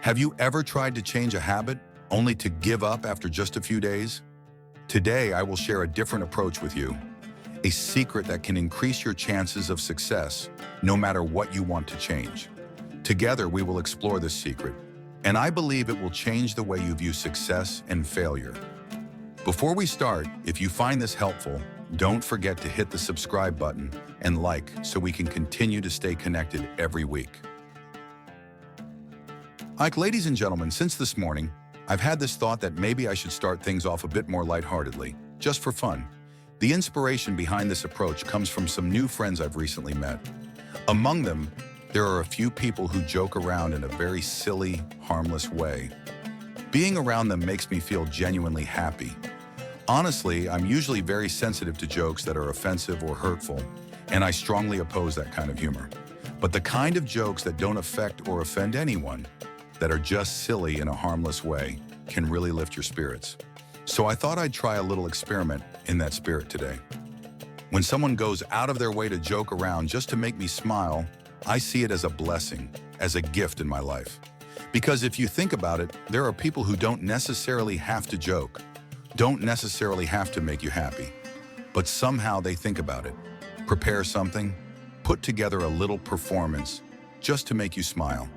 Have you ever tried to change a habit only to give up after just a few days? Today, I will share a different approach with you, a secret that can increase your chances of success no matter what you want to change. Together, we will explore this secret, and I believe it will change the way you view success and failure. Before we start, if you find this helpful, don't forget to hit the subscribe button and like so we can continue to stay connected every week. Ladies and gentlemen, since this morning, I've had this thought that maybe I should start things off a bit more lightheartedly, just for fun. The inspiration behind this approach comes from some new friends I've recently met. Among them, there are a few people who joke around in a very silly, harmless way. Being around them makes me feel genuinely happy. Honestly, I'm usually very sensitive to jokes that are offensive or hurtful, and I strongly oppose that kind of humor. But the kind of jokes that don't affect or offend anyone, that are just silly in a harmless way, can really lift your spirits. So I thought I'd try a little experiment in that spirit today. When someone goes out of their way to joke around just to make me smile, I see it as a blessing, as a gift in my life. Because if you think about it, there are people who don't necessarily have to joke, don't necessarily have to make you happy, but somehow they think about it, prepare something, put together a little performance just to make you smile,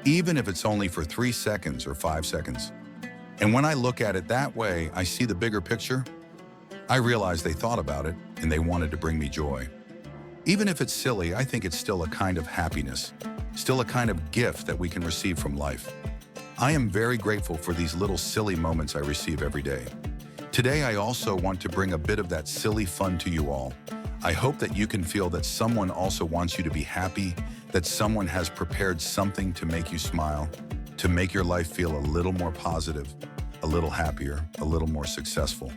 even if it's only for 3 seconds or 5 seconds. And when I look at it that way, I see the bigger picture. I realize they thought about it and they wanted to bring me joy. Even if it's silly, I think it's still a kind of happiness, still a kind of gift that we can receive from life. I am very grateful for these little silly moments I receive every day. Today, I also want to bring a bit of that silly fun to you all. I hope that you can feel that someone also wants you to be happy, that someone has prepared something to make you smile, to make your life feel a little more positive, a little happier, a little more successful.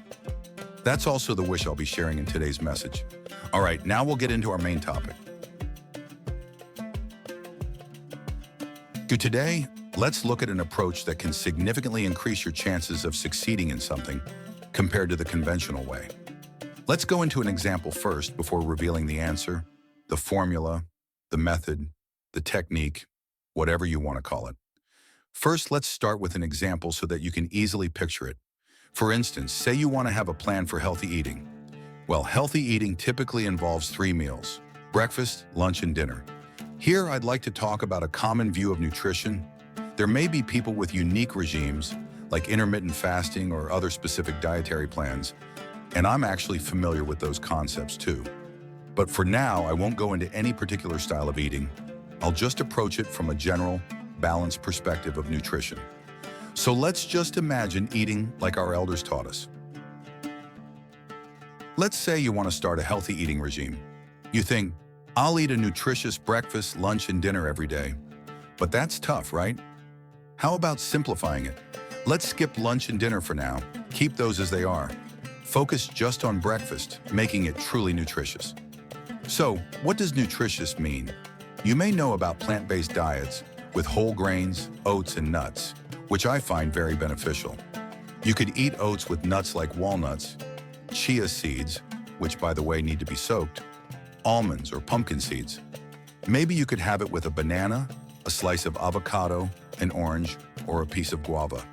That's also the wish I'll be sharing in today's message. All right, now we'll get into our main topic. Today, let's look at an approach that can significantly increase your chances of succeeding in something compared to the conventional way. Let's go into an example first before revealing the answer, the formula, the method, the technique, whatever you want to call it. First, let's start with an example so that you can easily picture it. For instance, say you want to have a plan for healthy eating. Well, healthy eating typically involves 3 meals: breakfast, lunch, and dinner. Here, I'd like to talk about a common view of nutrition. There may be people with unique regimes, like intermittent fasting or other specific dietary plans, and I'm actually familiar with those concepts too. But for now, I won't go into any particular style of eating. I'll just approach it from a general, balanced perspective of nutrition. So let's just imagine eating like our elders taught us. Let's say you want to start a healthy eating regime. You think, I'll eat a nutritious breakfast, lunch, and dinner every day. But that's tough, right? How about simplifying it? Let's skip lunch and dinner for now. Keep those as they are. Focus just on breakfast, making it truly nutritious. So, what does nutritious mean? You may know about plant-based diets with whole grains, oats, and nuts, which I find very beneficial. You could eat oats with nuts like walnuts, chia seeds, which by the way need to be soaked, almonds or pumpkin seeds. Maybe you could have it with a banana, a slice of avocado, an orange, or a piece of guava.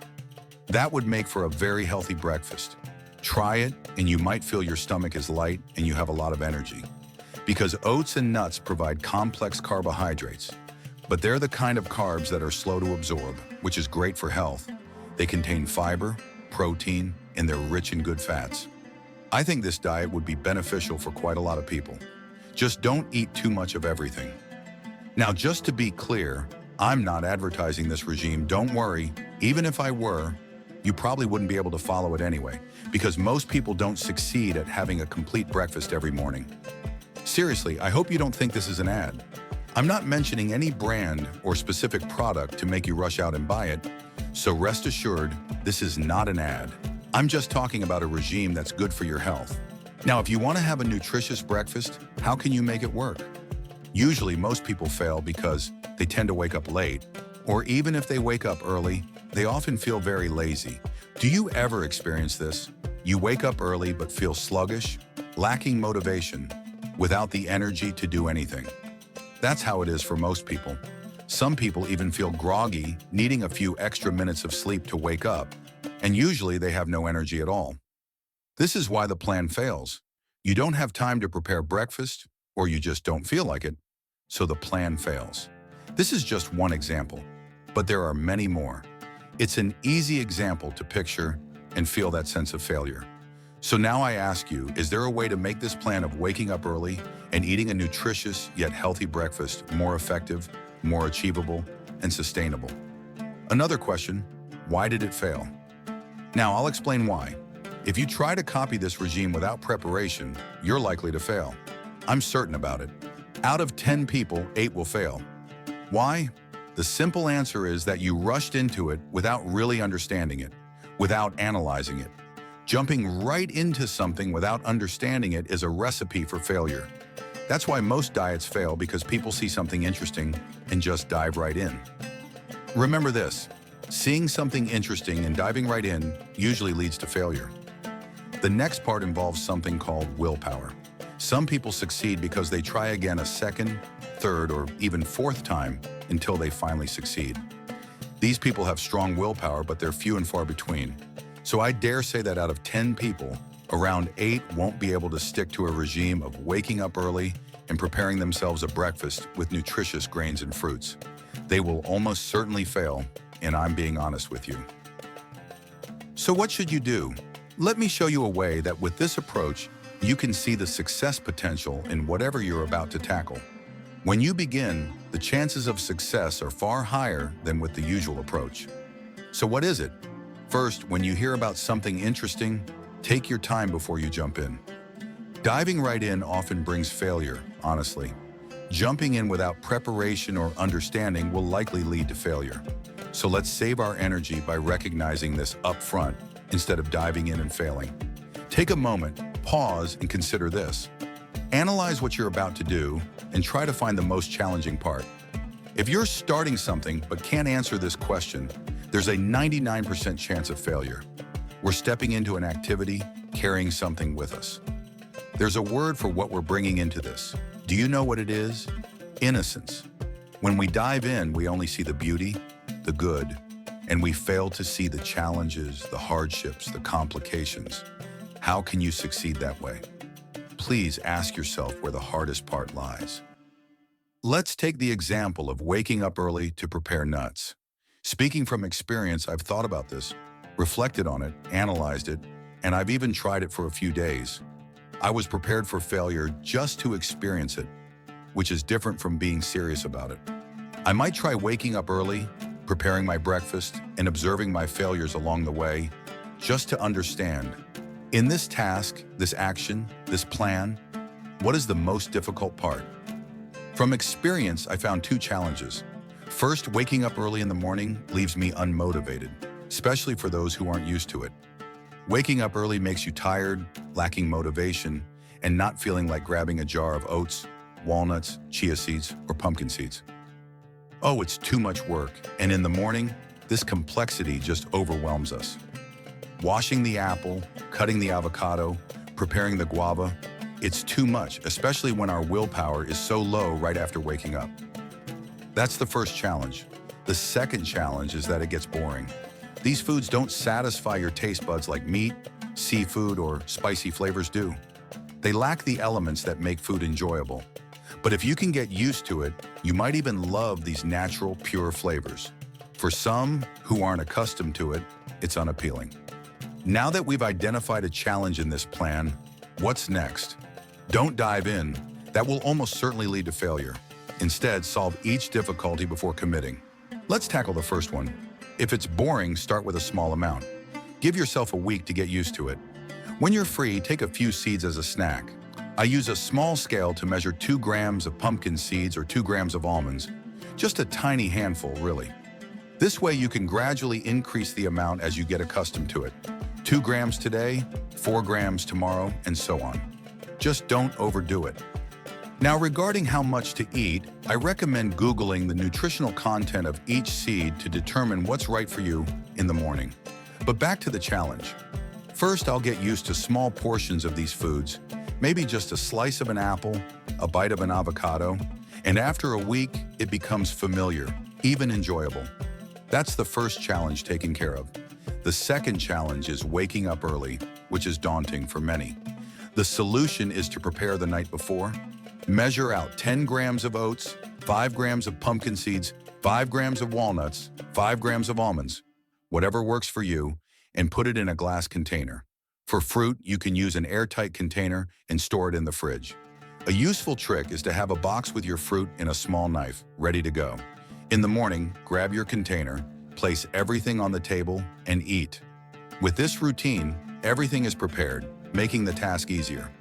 That would make for a very healthy breakfast. Try it and you might feel your stomach is light and you have a lot of energy. Because oats and nuts provide complex carbohydrates, but they're the kind of carbs that are slow to absorb, which is great for health. They contain fiber, protein, and they're rich in good fats. I think this diet would be beneficial for quite a lot of people. Just don't eat too much of everything. Now, just to be clear, I'm not advertising this regime. Don't worry, even if I were, you probably wouldn't be able to follow it anyway, because most people don't succeed at having a complete breakfast every morning. Seriously, I hope you don't think this is an ad. I'm not mentioning any brand or specific product to make you rush out and buy it, so rest assured, this is not an ad. I'm just talking about a regime that's good for your health. Now, if you want to have a nutritious breakfast, how can you make it work? Usually, most people fail because they tend to wake up late, or even if they wake up early, they often feel very lazy. Do you ever experience this? You wake up early but feel sluggish, lacking motivation, without the energy to do anything. That's how it is for most people. Some people even feel groggy, needing a few extra minutes of sleep to wake up, and usually they have no energy at all. This is why the plan fails. You don't have time to prepare breakfast, or you just don't feel like it, so the plan fails. This is just one example, but there are many more. It's an easy example to picture and feel that sense of failure. So now I ask you, is there a way to make this plan of waking up early and eating a nutritious yet healthy breakfast more effective, more achievable, and sustainable? Another question, why did it fail? Now I'll explain why. If you try to copy this regime without preparation, you're likely to fail. I'm certain about it. Out of 10 people, 8 will fail. Why? The simple answer is that you rushed into it without really understanding it, without analyzing it. Jumping right into something without understanding it is a recipe for failure. That's why most diets fail, because people see something interesting and just dive right in. Remember this, seeing something interesting and diving right in usually leads to failure. The next part involves something called willpower. Some people succeed because they try again a second, third, or even fourth time until they finally succeed. These people have strong willpower, but they're few and far between. So I dare say that out of 10 people, around 8 won't be able to stick to a regime of waking up early and preparing themselves a breakfast with nutritious grains and fruits. They will almost certainly fail, and I'm being honest with you. So what should you do? Let me show you a way that with this approach, you can see the success potential in whatever you're about to tackle. When you begin, the chances of success are far higher than with the usual approach. So what is it? First, when you hear about something interesting, take your time before you jump in. Diving right in often brings failure, honestly. Jumping in without preparation or understanding will likely lead to failure. So let's save our energy by recognizing this up front instead of diving in and failing. Take a moment, pause, and consider this. Analyze what you're about to do and try to find the most challenging part. If you're starting something but can't answer this question, there's a 99% chance of failure. We're stepping into an activity, carrying something with us. There's a word for what we're bringing into this. Do you know what it is? Innocence. When we dive in, we only see the beauty, the good, and we fail to see the challenges, the hardships, the complications. How can you succeed that way? Please ask yourself where the hardest part lies. Let's take the example of waking up early to prepare nuts. Speaking from experience, I've thought about this, reflected on it, analyzed it, and I've even tried it for a few days. I was prepared for failure just to experience it, which is different from being serious about it. I might try waking up early, preparing my breakfast, and observing my failures along the way, just to understand. In this task, this action, this plan, what is the most difficult part? From experience, I found 2 challenges. First, waking up early in the morning leaves me unmotivated, especially for those who aren't used to it. Waking up early makes you tired, lacking motivation, and not feeling like grabbing a jar of oats, walnuts, chia seeds, or pumpkin seeds. Oh, it's too much work, and in the morning, this complexity just overwhelms us. Washing the apple, cutting the avocado, preparing the guava, it's too much, especially when our willpower is so low right after waking up. That's the first challenge. The second challenge is that it gets boring. These foods don't satisfy your taste buds like meat, seafood, or spicy flavors do. They lack the elements that make food enjoyable. But if you can get used to it, you might even love these natural, pure flavors. For some who aren't accustomed to it, it's unappealing. Now that we've identified a challenge in this plan, what's next? Don't dive in. That will almost certainly lead to failure. Instead, solve each difficulty before committing. Let's tackle the first one. If it's boring, start with a small amount. Give yourself a week to get used to it. When you're free, take a few seeds as a snack. I use a small scale to measure 2 grams of pumpkin seeds or 2 grams of almonds. Just a tiny handful, really. This way you can gradually increase the amount as you get accustomed to it. 2 grams today, 4 grams tomorrow, and so on. Just don't overdo it. Now, regarding how much to eat, I recommend Googling the nutritional content of each seed to determine what's right for you in the morning. But back to the challenge. First, I'll get used to small portions of these foods, maybe just a slice of an apple, a bite of an avocado, And after a week, it becomes familiar, even enjoyable. That's the first challenge taken care of. The second challenge is waking up early, which is daunting for many. The solution is to prepare the night before. Measure out 10 grams of oats, 5 grams of pumpkin seeds, 5 grams of walnuts, 5 grams of almonds, whatever works for you, and put it in a glass container. For fruit, you can use an airtight container and store it in the fridge. A useful trick is to have a box with your fruit and a small knife, ready to go. In the morning, grab your container, place everything on the table, and eat. With this routine, everything is prepared, making the task easier.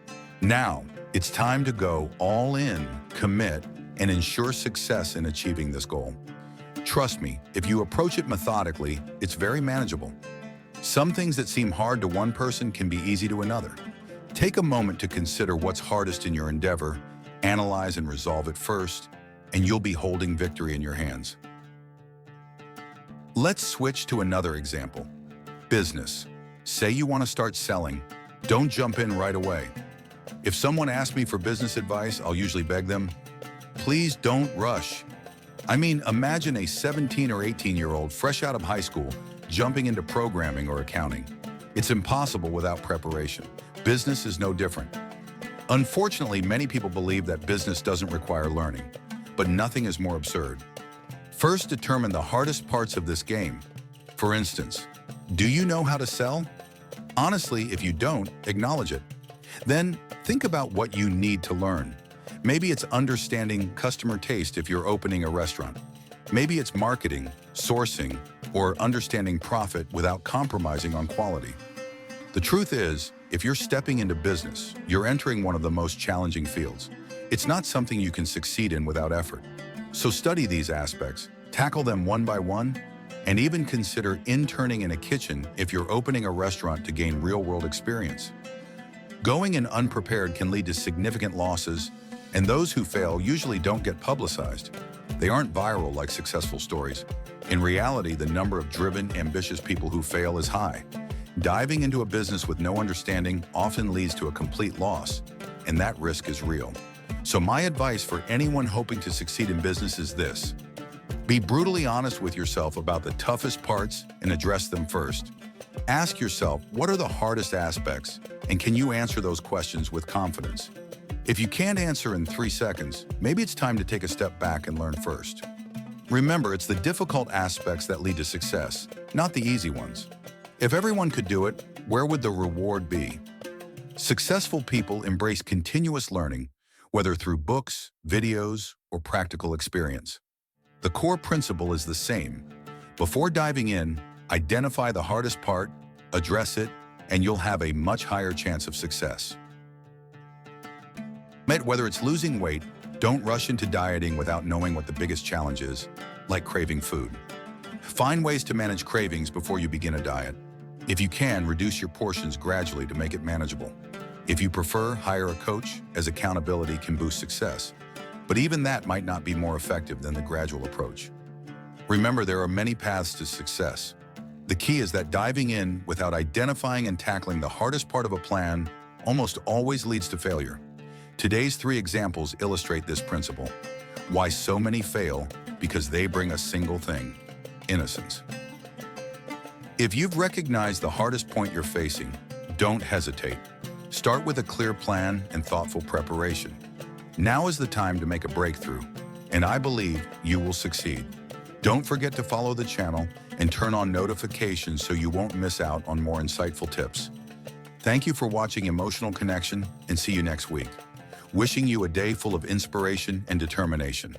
Now, it's time to go all in, commit, and ensure success in achieving this goal. Trust me, if you approach it methodically, it's very manageable. Some things that seem hard to one person can be easy to another. Take a moment to consider what's hardest in your endeavor, analyze and resolve it first, and you'll be holding victory in your hands. Let's switch to another example. Business. Say you want to start selling. Don't jump in right away. If someone asks me for business advice, I'll usually beg them, please don't rush. I mean, imagine a 17 or 18-year-old fresh out of high school jumping into programming or accounting. It's impossible without preparation. Business is no different. Unfortunately, many people believe that business doesn't require learning, but nothing is more absurd. First, determine the hardest parts of this game. For instance, do you know how to sell? Honestly, if you don't, acknowledge it. Then, think about what you need to learn. Maybe it's understanding customer taste if you're opening a restaurant. Maybe it's marketing, sourcing, or understanding profit without compromising on quality. The truth is, if you're stepping into business, you're entering one of the most challenging fields. It's not something you can succeed in without effort. So study these aspects, tackle them one by one, and even consider interning in a kitchen if you're opening a restaurant to gain real-world experience. Going in unprepared can lead to significant losses, and those who fail usually don't get publicized. They aren't viral like successful stories. In reality, the number of driven, ambitious people who fail is high. Diving into a business with no understanding often leads to a complete loss, and that risk is real. So my advice for anyone hoping to succeed in business is this. Be brutally honest with yourself about the toughest parts and address them first. Ask yourself, what are the hardest aspects, and can you answer those questions with confidence? If you can't answer in 3 seconds, maybe it's time to take a step back and learn first. Remember, it's the difficult aspects that lead to success, not the easy ones. If everyone could do it, where would the reward be? Successful people embrace continuous learning, whether through books, videos, or practical experience. The core principle is the same. Before diving in, identify the hardest part, address it, and you'll have a much higher chance of success. Whether it's losing weight, don't rush into dieting without knowing what the biggest challenge is, like craving food. Find ways to manage cravings before you begin a diet. If you can, reduce your portions gradually to make it manageable. If you prefer, hire a coach, as accountability can boost success. But even that might not be more effective than the gradual approach. Remember, there are many paths to success. The key is that diving in without identifying and tackling the hardest part of a plan almost always leads to failure. Today's 3 examples illustrate this principle. Why so many fail? Because they bring a single thing: innocence. If you've recognized the hardest point you're facing, don't hesitate. Start with a clear plan and thoughtful preparation. Now is the time to make a breakthrough, and I believe you will succeed. Don't forget to follow the channel and turn on notifications so you won't miss out on more insightful tips. Thank you for watching Emotional Connection, and see you next week. Wishing you a day full of inspiration and determination.